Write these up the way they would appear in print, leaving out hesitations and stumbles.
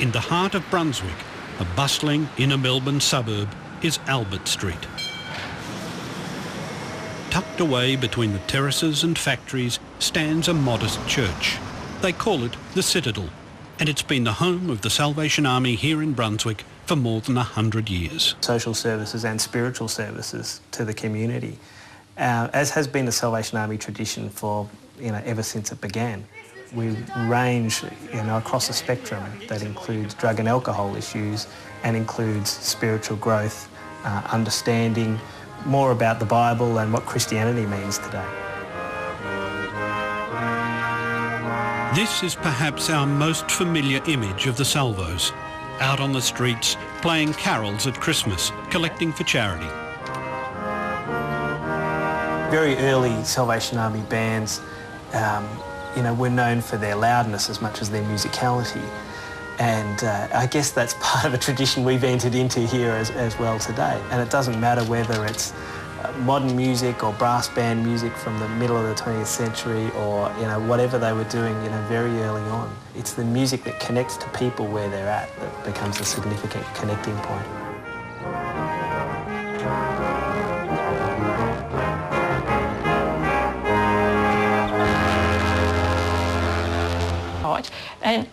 In the heart of Brunswick, a bustling inner Melbourne suburb, is Albert Street. Tucked away between the terraces and factories stands a modest church. They call it the Citadel, and it's been the home of the Salvation Army here in Brunswick for more than 100 years. Social services and spiritual services to the community, as has been the Salvation Army tradition for, ever since it began. We range, across a spectrum that includes drug and alcohol issues and includes spiritual growth, understanding more about the Bible and what Christianity means today. This is perhaps our most familiar image of the Salvos, out on the streets, playing carols at Christmas, collecting for charity. Very early Salvation Army bands, were known for their loudness as much as their musicality. And I guess that's part of a tradition we've entered into here as well today. And it doesn't matter whether it's modern music or brass band music from the middle of the 20th century or, whatever they were doing, very early on. It's the music that connects to people where they're at that becomes a significant connecting point.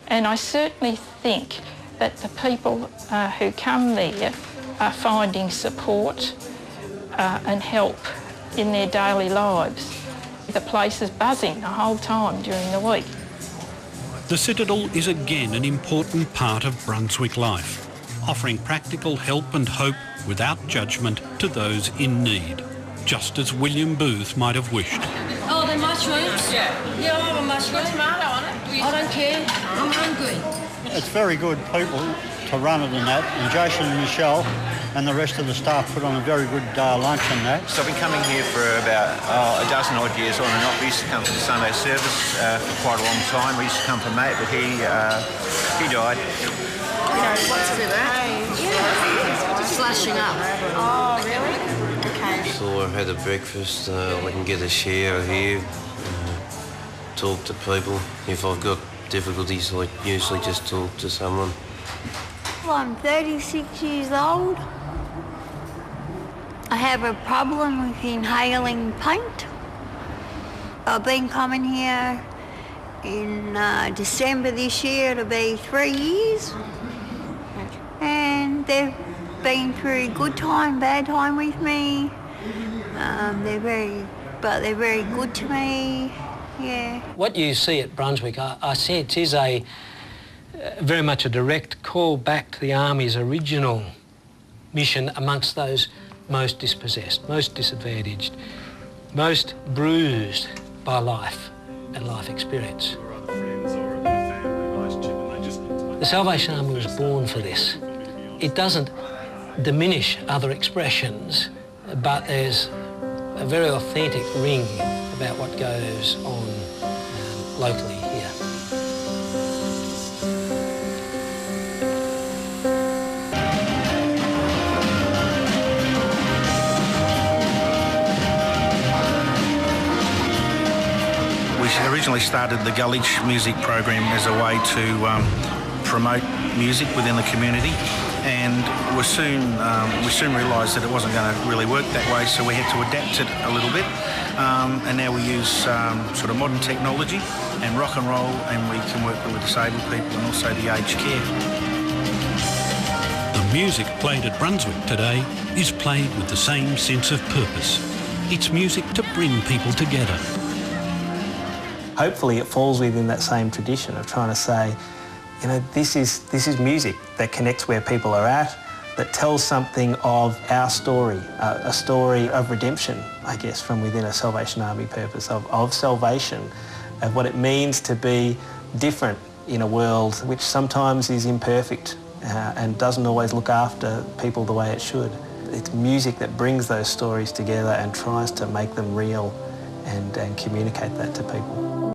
And I certainly think that the people who come there are finding support and help in their daily lives. The place is buzzing the whole time during the week. The Citadel is again an important part of Brunswick life, offering practical help and hope without judgment to those in need, just as William Booth might have wished. Oh, the mushrooms? Yeah, I'll have a mushroom. Tomato on it. I don't care. I'm hungry. It's very good people to run it and that, and Jason and Michelle and the rest of the staff put on a very good lunch and that. So I've been coming here for about a dozen odd years on and off. We used to come to the Sunday service for quite a long time. We used to come for mate, but he died. What's it about? Yeah, slashing up. Oh, really? Okay. So I've had a breakfast, I can get a share here, talk to people. If I've got difficulties, I usually just talk to someone. Well, I'm 36 years old. I have a problem with inhaling paint. I've been coming here in December this year. It'll be 3 years. And they've been through good time, bad time with me. They're very good to me. Yeah. What you see at Brunswick, I sense, is a very much a direct call back to the Army's original mission amongst those most dispossessed, most disadvantaged, most bruised by life and life experience. The Salvation Army was born for this. It doesn't diminish other expressions, but there's a very authentic ring about what goes on locally here. We originally started the Gullich music program as a way to promote music within the community, and we soon realised that it wasn't going to really work that way, so we had to adapt it a little bit, and now we use sort of modern technology and rock and roll, and we can work with disabled people and also the aged care. The music played at Brunswick today is played with the same sense of purpose. It's music to bring people together. Hopefully it falls within that same tradition of trying to say, this is music that connects where people are at, that tells something of our story, a story of redemption, I guess, from within a Salvation Army purpose, of salvation, of what it means to be different in a world which sometimes is imperfect and doesn't always look after people the way it should. It's music that brings those stories together and tries to make them real and communicate that to people.